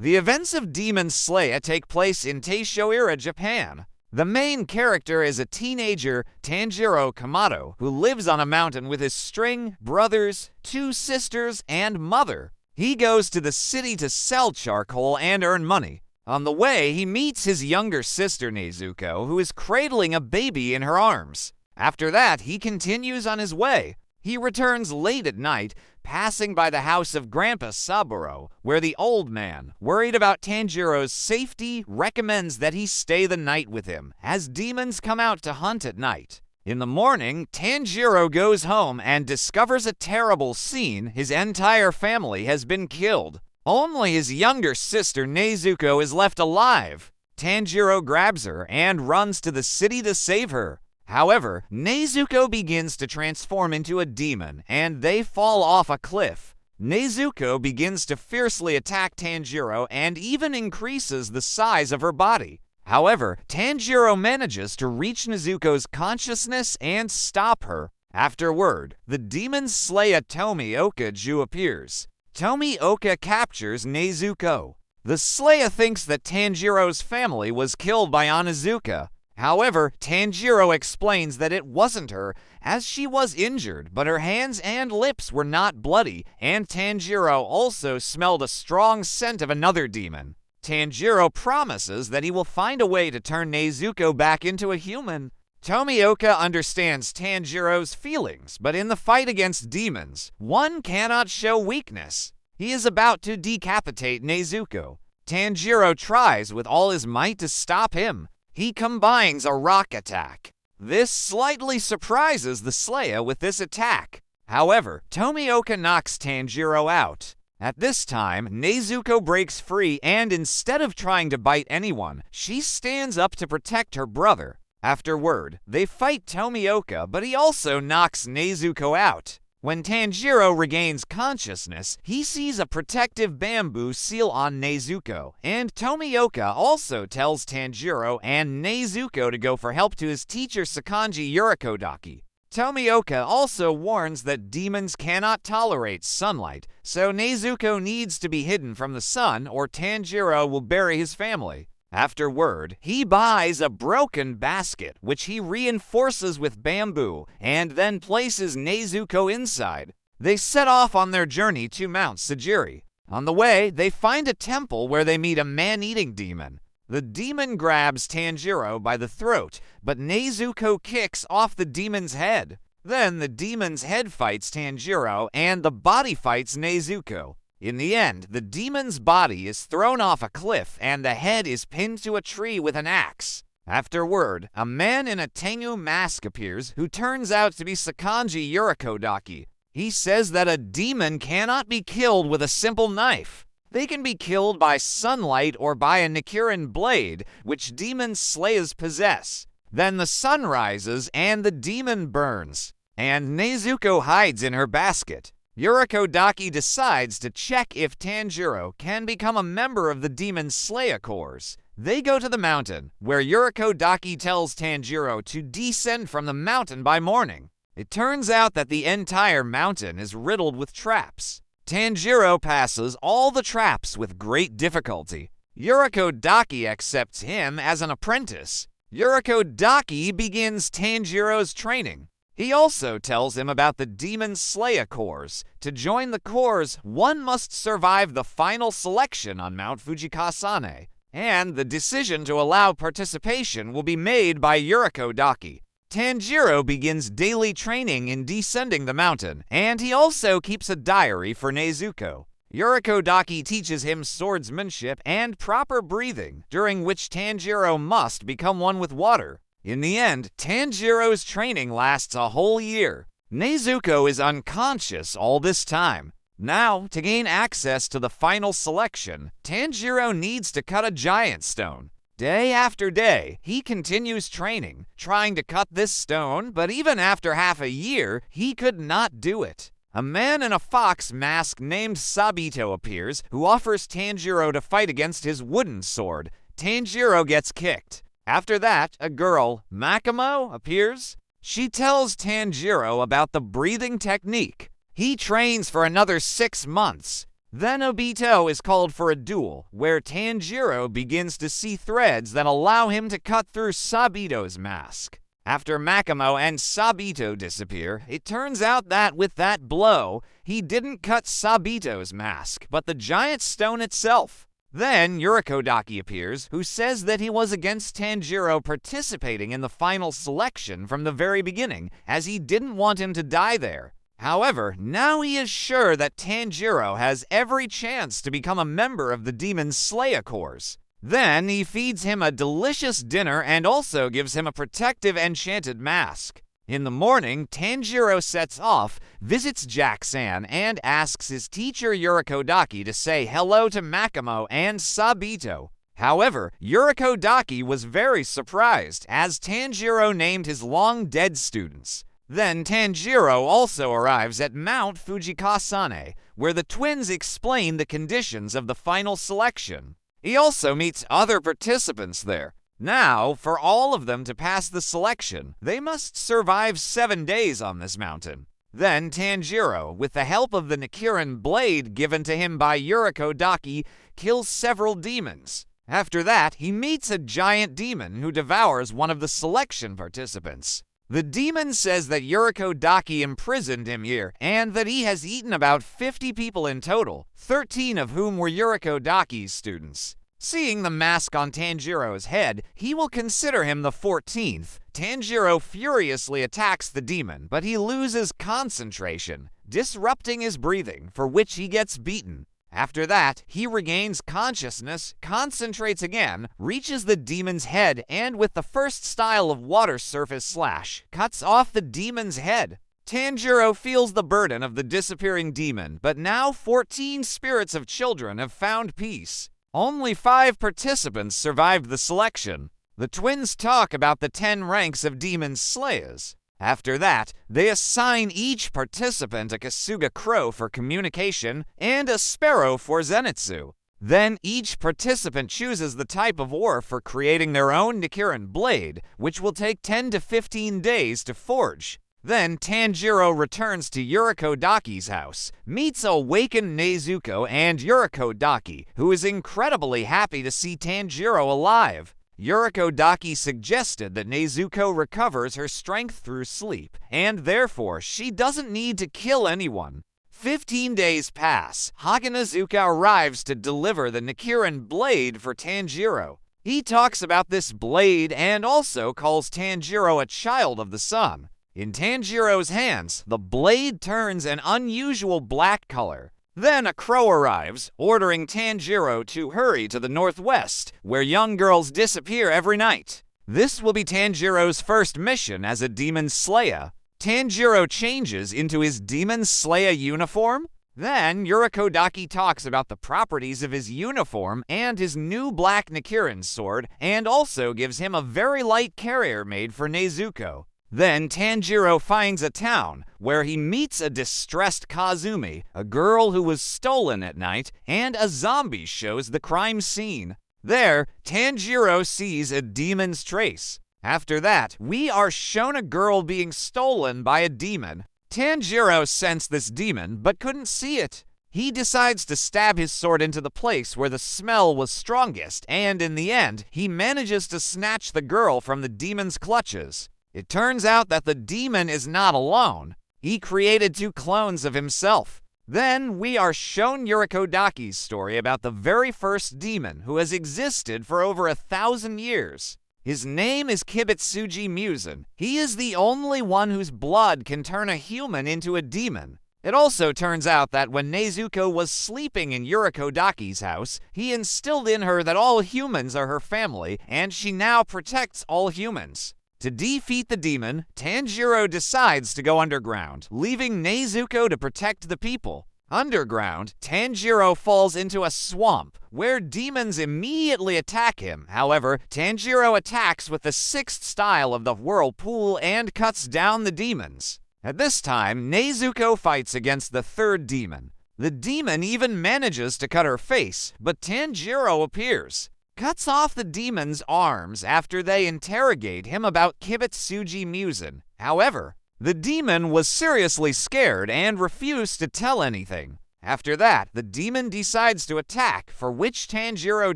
The events of Demon Slayer take place in Taisho-era, Japan. The main character is a teenager, Tanjiro Kamado, who lives on a mountain with his string, brothers, 2 sisters, and mother. He goes to the city to sell charcoal and earn money. On the way, he meets his younger sister Nezuko, who is cradling a baby in her arms. After that, he continues on his way. He returns late at night, passing by the house of Grandpa Saburo, where the old man, worried about Tanjiro's safety, recommends that he stay the night with him, as demons come out to hunt at night. In the morning, Tanjiro goes home and discovers a terrible scene. His entire family has been killed. Only his younger sister Nezuko is left alive. Tanjiro grabs her and runs to the city to save her. However, Nezuko begins to transform into a demon, and they fall off a cliff. Nezuko begins to fiercely attack Tanjiro and even increases the size of her body. However, Tanjiro manages to reach Nezuko's consciousness and stop her. Afterward, the demon slayer Tomioka appears. Tomioka captures Nezuko. The slayer thinks that Tanjiro's family was killed by Onizuka. However, Tanjiro explains that it wasn't her, as she was injured, but her hands and lips were not bloody, and Tanjiro also smelled a strong scent of another demon. Tanjiro promises that he will find a way to turn Nezuko back into a human. Tomioka understands Tanjiro's feelings, but in the fight against demons, one cannot show weakness. He is about to decapitate Nezuko. Tanjiro tries with all his might to stop him. He combines a rock attack. This slightly surprises the Slayer with this attack. However, Tomioka knocks Tanjiro out. At this time, Nezuko breaks free and instead of trying to bite anyone, she stands up to protect her brother. Afterward, they fight Tomioka, but he also knocks Nezuko out. When Tanjiro regains consciousness, he sees a protective bamboo seal on Nezuko, and Tomioka also tells Tanjiro and Nezuko to go for help to his teacher Sakanji Yurikodaki. Tomioka also warns that demons cannot tolerate sunlight, so Nezuko needs to be hidden from the sun or Tanjiro will bury his family. Afterward, he buys a broken basket, which he reinforces with bamboo, and then places Nezuko inside. They set off on their journey to Mount Sajiri. On the way, they find a temple where they meet a man-eating demon. The demon grabs Tanjiro by the throat, but Nezuko kicks off the demon's head. Then the demon's head fights Tanjiro, and the body fights Nezuko. In the end, the demon's body is thrown off a cliff and the head is pinned to a tree with an axe. Afterward, a man in a Tengu mask appears who turns out to be Sakanji Yurikodaki. He says that a demon cannot be killed with a simple knife. They can be killed by sunlight or by a Nichiren blade, which demon slayers possess. Then the sun rises and the demon burns, and Nezuko hides in her basket. Yurikodaki decides to check if Tanjiro can become a member of the Demon Slayer Corps. They go to the mountain, where Yurikodaki tells Tanjiro to descend from the mountain by morning. It turns out that the entire mountain is riddled with traps. Tanjiro passes all the traps with great difficulty. Yurikodaki accepts him as an apprentice. Yurikodaki begins Tanjiro's training. He also tells him about the Demon Slayer Corps. To join the Corps, one must survive the final selection on Mount Fujikasane, and the decision to allow participation will be made by Yurikodaki. Tanjiro begins daily training in descending the mountain, and he also keeps a diary for Nezuko. Yurikodaki teaches him swordsmanship and proper breathing, during which Tanjiro must become one with water. In the end, Tanjiro's training lasts a whole year. Nezuko is unconscious all this time. Now, to gain access to the final selection, Tanjiro needs to cut a giant stone. Day after day, he continues training, trying to cut this stone, but even after half a year, he could not do it. A man in a fox mask named Sabito appears, who offers Tanjiro to fight against his wooden sword. Tanjiro gets kicked. After that, a girl, Makamo, appears. She tells Tanjiro about the breathing technique. He trains for another 6 months. Then Obito is called for a duel, where Tanjiro begins to see threads that allow him to cut through Sabito's mask. After Makamo and Sabito disappear, it turns out that with that blow, he didn't cut Sabito's mask, but the giant stone itself. Then Urikodaki appears, who says that he was against Tanjiro participating in the final selection from the very beginning, as he didn't want him to die there. However, now he is sure that Tanjiro has every chance to become a member of the Demon Slayer Corps. Then he feeds him a delicious dinner and also gives him a protective enchanted mask. In the morning, Tanjiro sets off, visits Jack-san, and asks his teacher Urikodaki to say hello to Makamo and Sabito. However, Urikodaki was very surprised, as Tanjiro named his long-dead students. Then Tanjiro also arrives at Mount Fujikasane, where the twins explain the conditions of the final selection. He also meets other participants there. Now, for all of them to pass the selection, they must survive 7 days on this mountain. Then Tanjiro, with the help of the Nichiren blade given to him by Urikodaki, kills several demons. After that, he meets a giant demon who devours one of the selection participants. The demon says that Urikodaki imprisoned him here, and that he has eaten about 50 people in total, 13 of whom were Uricodaki's students. Seeing the mask on Tanjiro's head, he will consider him the 14th. Tanjiro furiously attacks the demon, but he loses concentration, disrupting his breathing, for which he gets beaten. After that, he regains consciousness, concentrates again, reaches the demon's head, and with the first style of water surface slash, cuts off the demon's head. Tanjiro feels the burden of the disappearing demon, but now 14 spirits of children have found peace. Only 5 participants survived the selection. The twins talk about the 10 ranks of demon slayers. After that, they assign each participant a Kasuga crow for communication and a sparrow for Zenitsu. Then each participant chooses the type of ore for creating their own Nichiren blade, which will take 10 to 15 days to forge. Then Tanjiro returns to Uricodaki's house, meets awakened Nezuko and Urikodaki, who is incredibly happy to see Tanjiro alive. Urikodaki suggested that Nezuko recovers her strength through sleep, and therefore she doesn't need to kill anyone. 15 days pass. Haganazuka arrives to deliver the Nichiren blade for Tanjiro. He talks about this blade and also calls Tanjiro a child of the sun. In Tanjiro's hands, the blade turns an unusual black color. Then a crow arrives, ordering Tanjiro to hurry to the northwest, where young girls disappear every night. This will be Tanjiro's first mission as a demon slayer. Tanjiro changes into his demon slayer uniform. Then Urikodaki talks about the properties of his uniform and his new black Nichiren sword, and also gives him a very light carrier made for Nezuko. Then Tanjiro finds a town, where he meets a distressed Kazumi, a girl who was stolen at night, and a zombie shows the crime scene. There, Tanjiro sees a demon's trace. After that, we are shown a girl being stolen by a demon. Tanjiro sensed this demon, but couldn't see it. He decides to stab his sword into the place where the smell was strongest, and in the end, he manages to snatch the girl from the demon's clutches. It turns out that the demon is not alone. He created 2 clones of himself. Then we are shown Uricodaki's story about the very first demon who has existed for over 1,000 years. His name is Kibitsuji Musen. He is the only one whose blood can turn a human into a demon. It also turns out that when Nezuko was sleeping in Uricodaki's house, he instilled in her that all humans are her family, and she now protects all humans. To defeat the demon, Tanjiro decides to go underground, leaving Nezuko to protect the people. Underground, Tanjiro falls into a swamp, where demons immediately attack him. However, Tanjiro attacks with the 6th style of the whirlpool and cuts down the demons. At this time, Nezuko fights against the 3rd demon. The demon even manages to cut her face, but Tanjiro appears. Cuts off the demon's arms after they interrogate him about Kibitsuji Musen. However, the demon was seriously scared and refused to tell anything. After that, the demon decides to attack, for which Tanjiro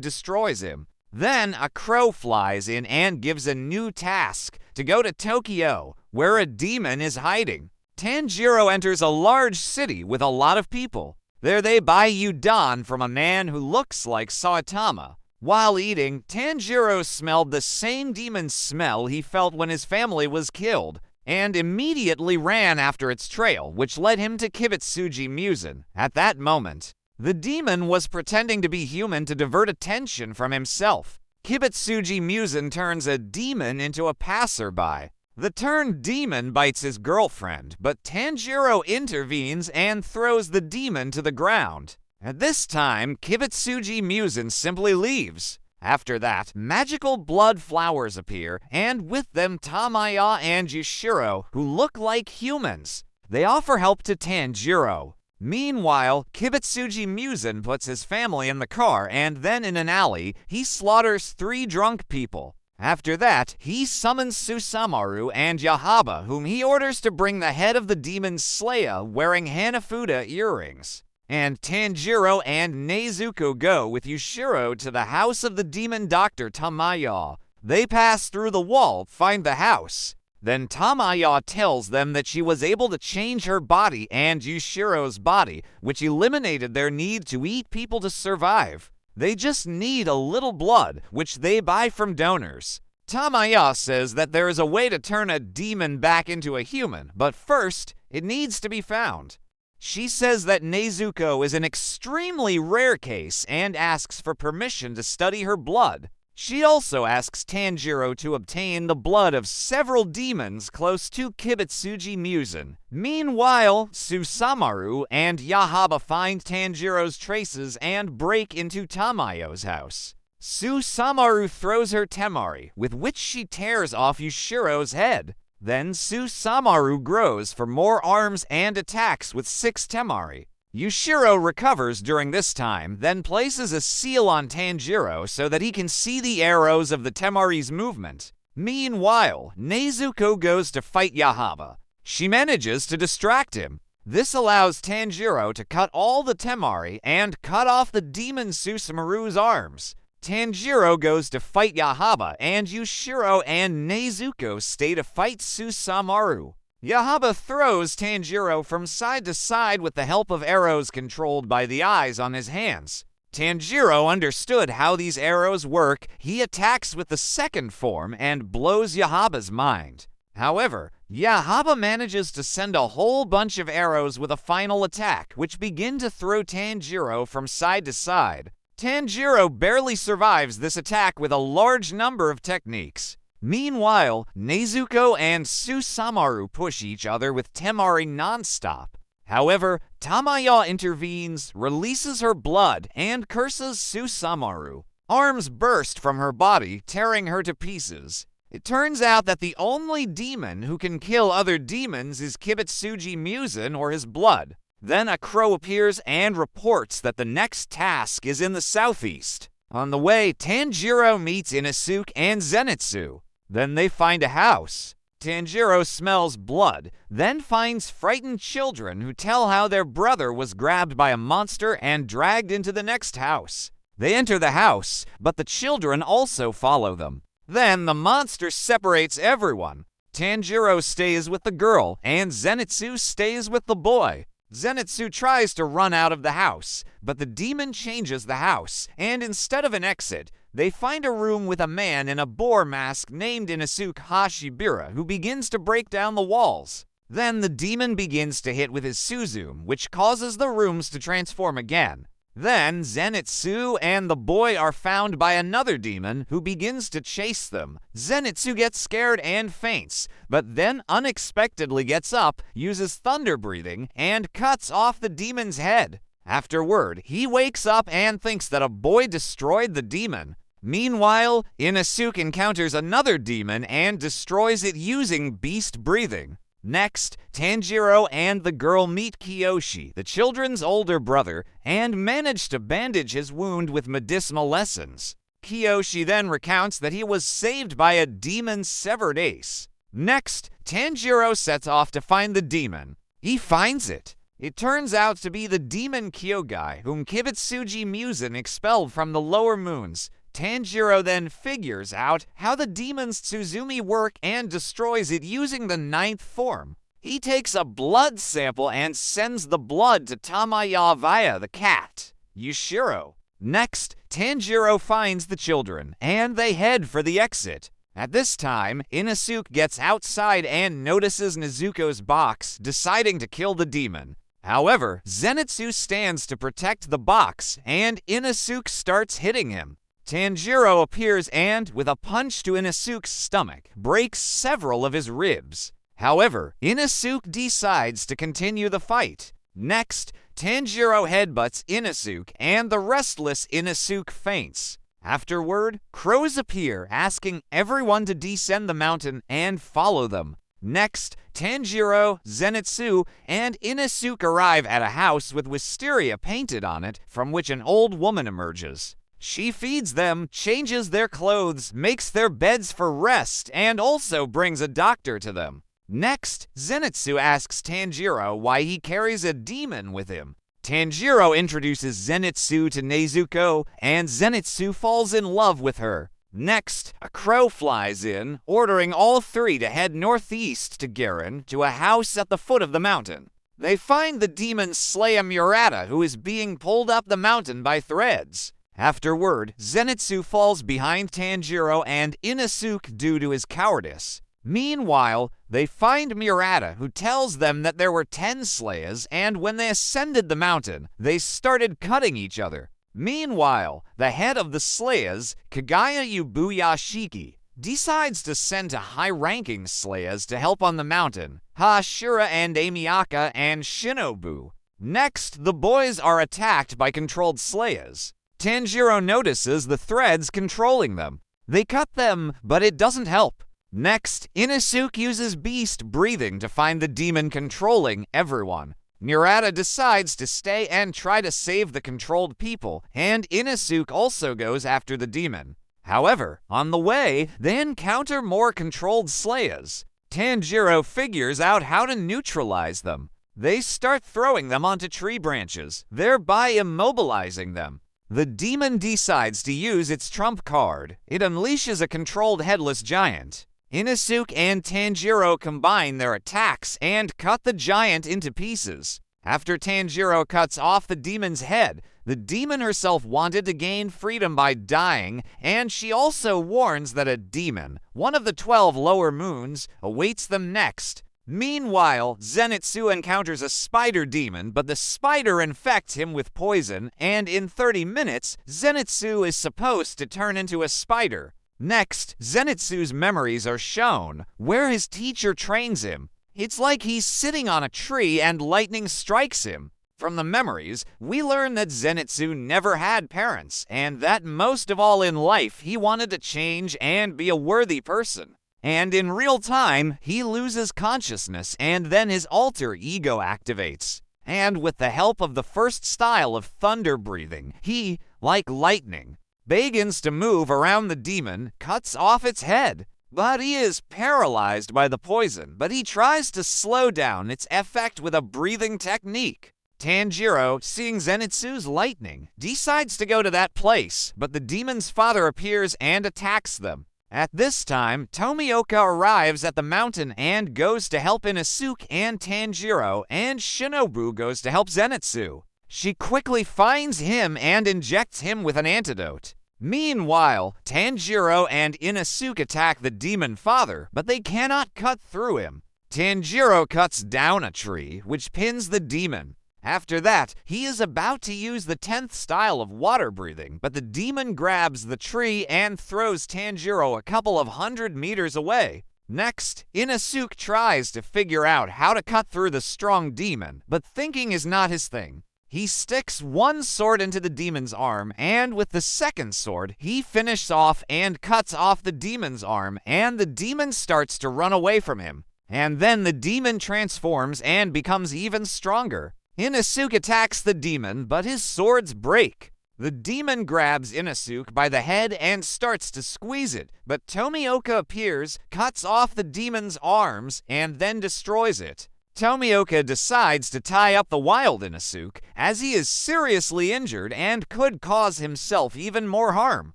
destroys him. Then a crow flies in and gives a new task to go to Tokyo, where a demon is hiding. Tanjiro enters a large city with a lot of people. There they buy udon from a man who looks like Saitama. While eating, Tanjiro smelled the same demon smell he felt when his family was killed, and immediately ran after its trail, which led him to Kibutsuji Musen. At that moment, the demon was pretending to be human to divert attention from himself. Kibutsuji Musen turns a demon into a passerby. The turned demon bites his girlfriend, but Tanjiro intervenes and throws the demon to the ground. At this time, Kibutsuji Musen simply leaves. After that, magical blood flowers appear, and with them Tamaya and Yushiro, who look like humans. They offer help to Tanjiro. Meanwhile, Kibutsuji Musen puts his family in the car, and then in an alley, he slaughters 3 drunk people. After that, he summons Susamaru and Yaiba, whom he orders to bring the head of the demon Slayer wearing Hanafuda earrings. And Tanjiro and Nezuko go with Yushiro to the house of the demon doctor Tamaya. They pass through the wall, find the house. Then Tamaya tells them that she was able to change her body and Yushiro's body, which eliminated their need to eat people to survive. They just need a little blood, which they buy from donors. Tamaya says that there is a way to turn a demon back into a human, but first, it needs to be found. She says that Nezuko is an extremely rare case and asks for permission to study her blood. She also asks Tanjiro to obtain the blood of several demons close to Kibutsuji Musen. Meanwhile, Susamaru and Yaiba find Tanjiro's traces and break into Tamayo's house. Susamaru throws her temari, with which she tears off Yushiro's head. Then Susamaru grows for more arms and attacks with 6 temari. Yushiro recovers during this time, then places a seal on Tanjiro so that he can see the arrows of the temari's movement. Meanwhile, Nezuko goes to fight Yaiba. She manages to distract him. This allows Tanjiro to cut all the temari and cut off the demon Susamaru's arms. Tanjiro goes to fight Yaiba, and Yushiro and Nezuko stay to fight Susamaru. Yaiba throws Tanjiro from side to side with the help of arrows controlled by the eyes on his hands. Tanjiro understood how these arrows work. He attacks with the second form and blows Yaiba's mind. However, Yaiba manages to send a whole bunch of arrows with a final attack, which begin to throw Tanjiro from side to side. Tanjiro barely survives this attack with a large number of techniques. Meanwhile, Nezuko and Susamaru push each other with temari non-stop. However, Tamaya intervenes, releases her blood, and curses Susamaru. Arms burst from her body, tearing her to pieces. It turns out that the only demon who can kill other demons is Kibutsuji Musen or his blood. Then a crow appears and reports that the next task is in the southeast. On the way, Tanjiro meets Inosuke and Zenitsu. Then they find a house. Tanjiro smells blood, then finds frightened children who tell how their brother was grabbed by a monster and dragged into the next house. They enter the house, but the children also follow them. Then the monster separates everyone. Tanjiro stays with the girl, and Zenitsu stays with the boy. Zenitsu tries to run out of the house, but the demon changes the house, and instead of an exit, they find a room with a man in a boar mask named Inosuke Hashibira who begins to break down the walls. Then the demon begins to hit with his Suzume, which causes the rooms to transform again. Then Zenitsu and the boy are found by another demon who begins to chase them. Zenitsu gets scared and faints, but then unexpectedly gets up, uses thunder breathing, and cuts off the demon's head. Afterward, he wakes up and thinks that a boy destroyed the demon. Meanwhile, Inosuke encounters another demon and destroys it using beast breathing. Next, Tanjiro and the girl meet Kiyoshi, the children's older brother, and manage to bandage his wound with medicinal essence. Kiyoshi then recounts that he was saved by a demon's severed ace. Next, Tanjiro sets off to find the demon. He finds it. It turns out to be the demon Kyogai, whom Kibutsuji Musen expelled from the lower moons. Tanjiro then figures out how the demon's Tsuzumi work and destroys it using the 9th form. He takes a blood sample and sends the blood to Tamaya via the cat, Yushiro. Next, Tanjiro finds the children, and they head for the exit. At this time, Inosuke gets outside and notices Nezuko's box, deciding to kill the demon. However, Zenitsu stands to protect the box, and Inosuke starts hitting him. Tanjiro appears and, with a punch to Inosuke's stomach, breaks several of his ribs. However, Inosuke decides to continue the fight. Next, Tanjiro headbutts Inosuke, and the restless Inosuke faints. Afterward, crows appear, asking everyone to descend the mountain and follow them. Next, Tanjiro, Zenitsu, and Inosuke arrive at a house with wisteria painted on it, from which an old woman emerges. She feeds them, changes their clothes, makes their beds for rest, and also brings a doctor to them. Next, Zenitsu asks Tanjiro why he carries a demon with him. Tanjiro introduces Zenitsu to Nezuko, and Zenitsu falls in love with her. Next, a crow flies in, ordering all three to head northeast to Garen, to a house at the foot of the mountain. They find the demon slay a Murata who is being pulled up the mountain by threads. Afterward, Zenitsu falls behind Tanjiro and Inosuke due to his cowardice. Meanwhile, they find Murata, who tells them that there were 10 slayers, and when they ascended the mountain, they started cutting each other. Meanwhile, the head of the slayers, Kagaya Yubuyashiki, decides to send to high-ranking slayers to help on the mountain, Hashira and Amiyaka and Shinobu. Next, the boys are attacked by controlled slayers. Tanjiro notices the threads controlling them. They cut them, but it doesn't help. Next, Inosuke uses beast breathing to find the demon controlling everyone. Murata decides to stay and try to save the controlled people, and Inosuke also goes after the demon. However, on the way, they encounter more controlled slayers. Tanjiro figures out how to neutralize them. They start throwing them onto tree branches, thereby immobilizing them. The demon decides to use its trump card. It unleashes a controlled headless giant. Inosuke and Tanjiro combine their attacks and cut the giant into pieces. After Tanjiro cuts off the demon's head, the demon herself wanted to gain freedom by dying, and she also warns that a demon, one of the 12 lower moons, awaits them next. Meanwhile, Zenitsu encounters a spider demon, but the spider infects him with poison, and in 30 minutes, Zenitsu is supposed to turn into a spider. Next, Zenitsu's memories are shown, where his teacher trains him. It's like he's sitting on a tree and lightning strikes him. From the memories, we learn that Zenitsu never had parents, and that most of all in life he wanted to change and be a worthy person. And in real time, he loses consciousness, and then his alter ego activates. And with the help of the first style of thunder breathing, he, like lightning, begins to move around the demon, cuts off its head. But he is paralyzed by the poison, but he tries to slow down its effect with a breathing technique. Tanjiro, seeing Zenitsu's lightning, decides to go to that place, but the demon's father appears and attacks them. At this time, Tomioka arrives at the mountain and goes to help Inosuke and Tanjiro, and Shinobu goes to help Zenitsu. She quickly finds him and injects him with an antidote. Meanwhile, Tanjiro and Inosuke attack the demon father, but they cannot cut through him. Tanjiro cuts down a tree, which pins the demon. After that, he is about to use the 10th style of water breathing, but the demon grabs the tree and throws Tanjiro a couple of 100 meters away. Next, Inosuke tries to figure out how to cut through the strong demon, but thinking is not his thing. He sticks one sword into the demon's arm, and with the second sword, he finishes off and cuts off the demon's arm, and the demon starts to run away from him. And then the demon transforms and becomes even stronger. Inosuke attacks the demon, but his swords break. The demon grabs Inosuke by the head and starts to squeeze it, but Tomioka appears, cuts off the demon's arms, and then destroys it. Tomioka decides to tie up the wild Inosuke, as he is seriously injured and could cause himself even more harm.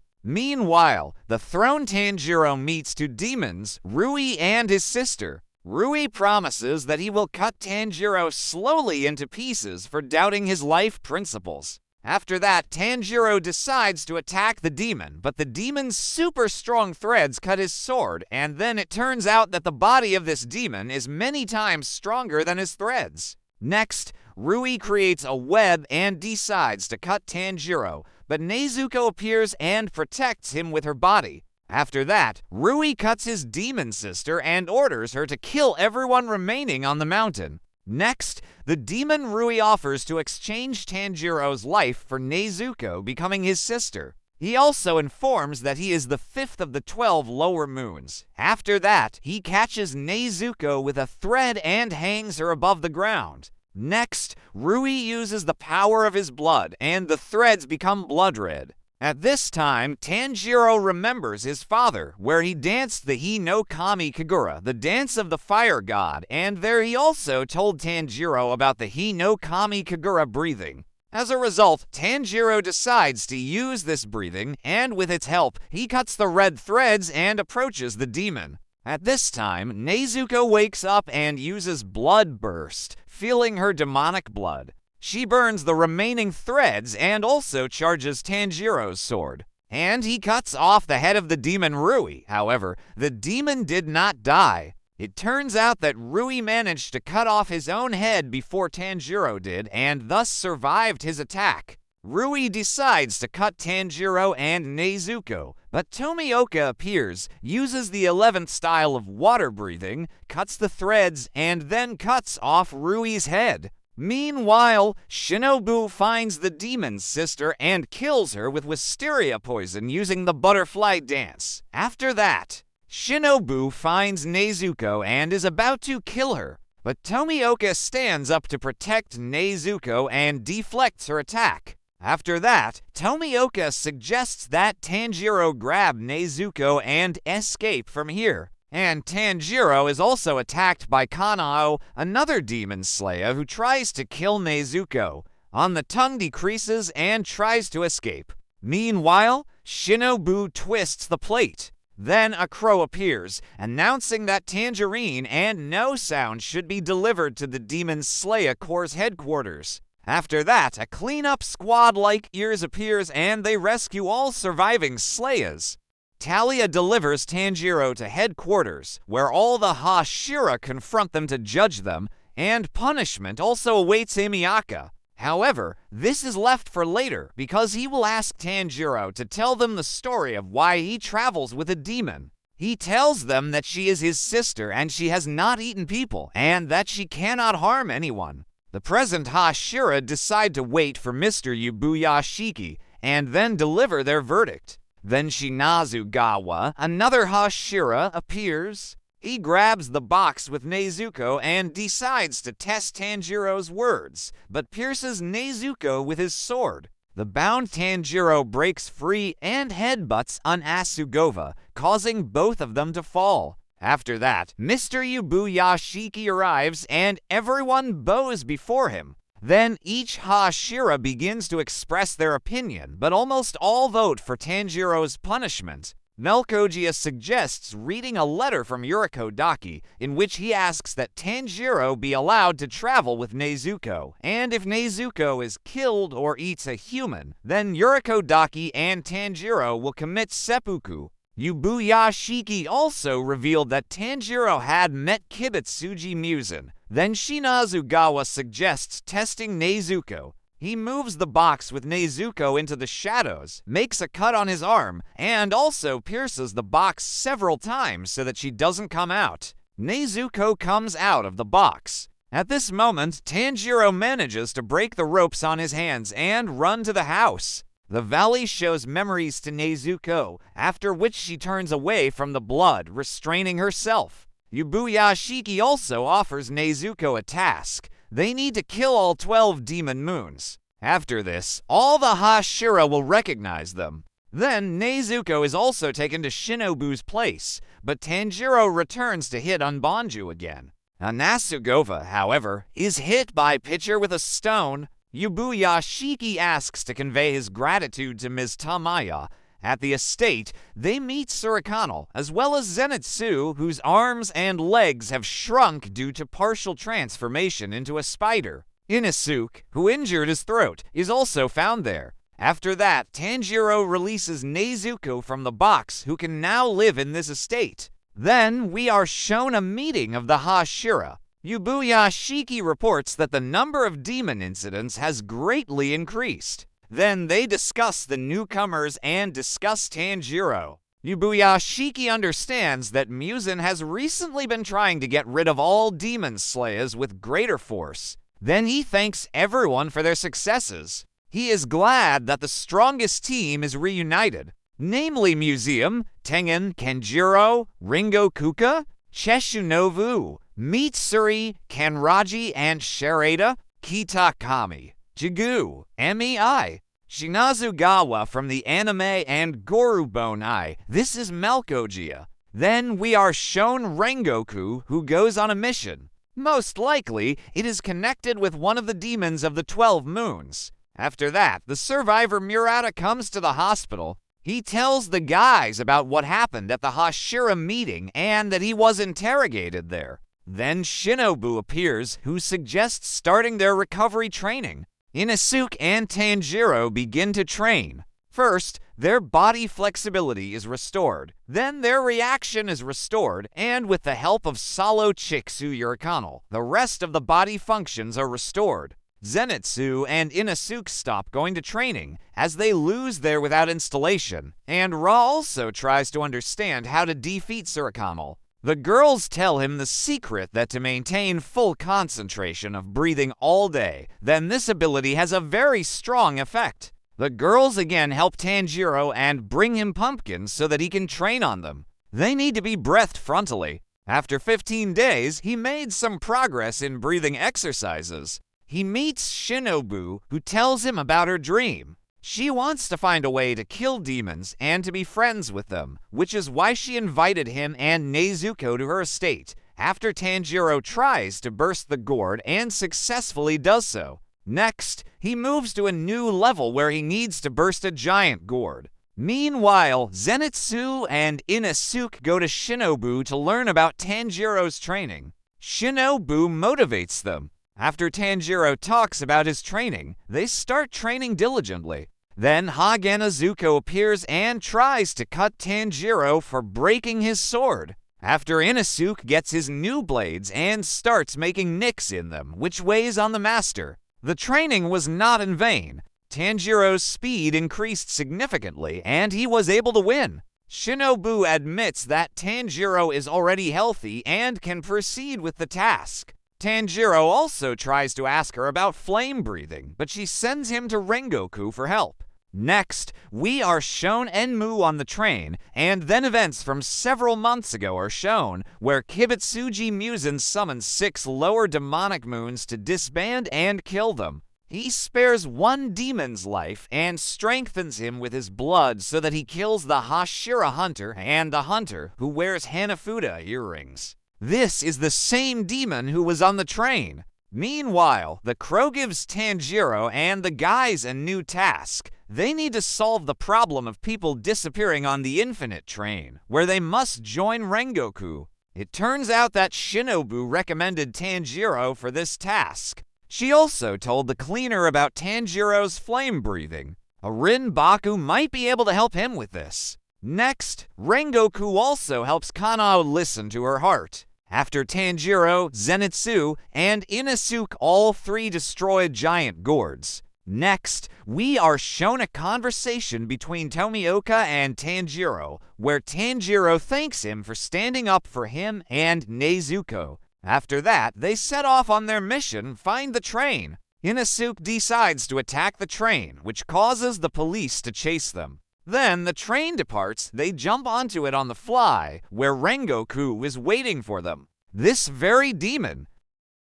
Meanwhile, the thrown Tanjiro meets two demons, Rui and his sister. Rui promises that he will cut Tanjiro slowly into pieces for doubting his life principles. After that, Tanjiro decides to attack the demon, but the demon's super strong threads cut his sword, and then it turns out that the body of this demon is many times stronger than his threads. Next, Rui creates a web and decides to cut Tanjiro, but Nezuko appears and protects him with her body. After that, Rui cuts his demon sister and orders her to kill everyone remaining on the mountain. Next, the demon Rui offers to exchange Tanjiro's life for Nezuko becoming his sister. He also informs that he is the 5th of the 12 lower moons. After that, he catches Nezuko with a thread and hangs her above the ground. Next, Rui uses the power of his blood, and the threads become blood red. At this time, Tanjiro remembers his father, where he danced the Hi no Kami Kagura, the dance of the fire god, and there he also told Tanjiro about the Hi no Kami Kagura breathing. As a result, Tanjiro decides to use this breathing, and with its help, he cuts the red threads and approaches the demon. At this time, Nezuko wakes up and uses Blood Burst, feeling her demonic blood. She burns the remaining threads and also charges Tanjiro's sword. And he cuts off the head of the demon Rui. However, the demon did not die. It turns out that Rui managed to cut off his own head before Tanjiro did, and thus survived his attack. Rui decides to cut Tanjiro and Nezuko, but Tomioka appears, uses the 11th style of water breathing, cuts the threads, and then cuts off Rui's head. Meanwhile, Shinobu finds the demon's sister and kills her with wisteria poison using the butterfly dance. After that, Shinobu finds Nezuko and is about to kill her, but Tomioka stands up to protect Nezuko and deflects her attack. After that, Tomioka suggests that Tanjiro grab Nezuko and escape from here. And Tanjiro is also attacked by Kanao, another demon slayer who tries to kill Nezuko. The tongue decreases and tries to escape. Meanwhile, Shinobu twists the plate. Then a crow appears, announcing that Tangerine and No Sound should be delivered to the Demon Slayer Corps' headquarters. After that, a cleanup squad like Ears appears and they rescue all surviving Slayers. Talia delivers Tanjiro to headquarters, where all the Hashira confront them to judge them, and punishment also awaits Amiyaka. However, this is left for later, because he will ask Tanjiro to tell them the story of why he travels with a demon. He tells them that she is his sister and she has not eaten people, and that she cannot harm anyone. The present Hashira decide to wait for Mr. Yubuyashiki, and then deliver their verdict. Then Shinazugawa, another Hashira, appears. He grabs the box with Nezuko and decides to test Tanjiro's words, but pierces Nezuko with his sword. The bound Tanjiro breaks free and headbutts Asugova, causing both of them to fall. After that, Mr. Yubuyashiki arrives and everyone bows before him. Then each Hashira begins to express their opinion, but almost all vote for Tanjiro's punishment. Melkogia suggests reading a letter from Yuriko Daki, in which he asks that Tanjiro be allowed to travel with Nezuko, and if Nezuko is killed or eats a human, then Yuriko Daki and Tanjiro will commit seppuku. Yubuyashiki also revealed that Tanjiro had met Kibutsuji Musen. Then Shinazugawa suggests testing Nezuko. He moves the box with Nezuko into the shadows, makes a cut on his arm, and also pierces the box several times so that she doesn't come out. Nezuko comes out of the box. At this moment, Tanjiro manages to break the ropes on his hands and run to the house. The valley shows memories to Nezuko, after which she turns away from the blood, restraining herself. Yubuyashiki also offers Nezuko a task. They need to kill all 12 demon moons. After this, all the Hashira will recognize them. Then Nezuko is also taken to Shinobu's place, but Tanjiro returns to hit Unbonju again. Anasugova, however, is hit by Pitcher with a stone. Yubuyashiki asks to convey his gratitude to Ms. Tamaya. At the estate, they meet Surikano, as well as Zenitsu, whose arms and legs have shrunk due to partial transformation into a spider. Inosuke, who injured his throat, is also found there. After that, Tanjiro releases Nezuko from the box, who can now live in this estate. Then we are shown a meeting of the Hashira. Yubuyashiki reports that the number of demon incidents has greatly increased. Then they discuss the newcomers and discuss Tanjiro. Yubuyashiki understands that Muzan has recently been trying to get rid of all demon slayers with greater force. Then he thanks everyone for their successes. He is glad that the strongest team is reunited, namely Museum, Tengen, Kenjiro, Ringo Kuka, Cheshunovu, Mitsuri, Kanraji, and Sharada, Kitakami, Jigu, Mei, Shinazugawa from the anime, and Gorubonai. This is Malkogia. Then we are shown Rengoku, who goes on a mission. Most likely, it is connected with one of the demons of the 12 moons. After that, the survivor Murata comes to the hospital. He tells the guys about what happened at the Hashira meeting and that he was interrogated there. Then Shinobu appears, who suggests starting their recovery training. Inosuke and Tanjiro begin to train. First, their body flexibility is restored. Then their reaction is restored, and with the help of Salo Chiksu Yurikano, the rest of the body functions are restored. Zenitsu and Inosuke stop going to training, as they lose their without installation, and Ra also tries to understand how to defeat Surikano. The girls tell him the secret that to maintain full concentration of breathing all day, then this ability has a very strong effect. The girls again help Tanjiro and bring him pumpkins so that he can train on them. They need to be breathed frontally. After 15 days, he made some progress in breathing exercises. He meets Shinobu, who tells him about her dream. She wants to find a way to kill demons and to be friends with them, which is why she invited him and Nezuko to her estate, after Tanjiro tries to burst the gourd and successfully does so. Next, he moves to a new level where he needs to burst a giant gourd. Meanwhile, Zenitsu and Inosuke go to Shinobu to learn about Tanjiro's training. Shinobu motivates them. After Tanjiro talks about his training, they start training diligently. Then Haganazuko appears and tries to cut Tanjiro for breaking his sword. After Inosuke gets his new blades and starts making nicks in them, which weighs on the master. The training was not in vain. Tanjiro's speed increased significantly, and he was able to win. Shinobu admits that Tanjiro is already healthy and can proceed with the task. Tanjiro also tries to ask her about flame breathing, but she sends him to Rengoku for help. Next, we are shown Enmu on the train, and then events from several months ago are shown, where Kibutsuji Muzan summons 6 lower demonic moons to disband and kill them. He spares one demon's life and strengthens him with his blood so that he kills the Hashira hunter and the hunter who wears Hanafuda earrings. This is the same demon who was on the train. Meanwhile, the crow gives Tanjiro and the guys a new task. They need to solve the problem of people disappearing on the Infinite Train, where they must join Rengoku. It turns out that Shinobu recommended Tanjiro for this task. She also told the cleaner about Tanjiro's flame breathing. A Rin Baku might be able to help him with this. Next, Rengoku also helps Kanao listen to her heart. After Tanjiro, Zenitsu, and Inosuke all 3 destroy giant gourds. Next, we are shown a conversation between Tomioka and Tanjiro, where Tanjiro thanks him for standing up for him and Nezuko. After that, they set off on their mission, find the train. Inosuke decides to attack the train, which causes the police to chase them. Then the train departs, they jump onto it on the fly, where Rengoku is waiting for them. This very demon,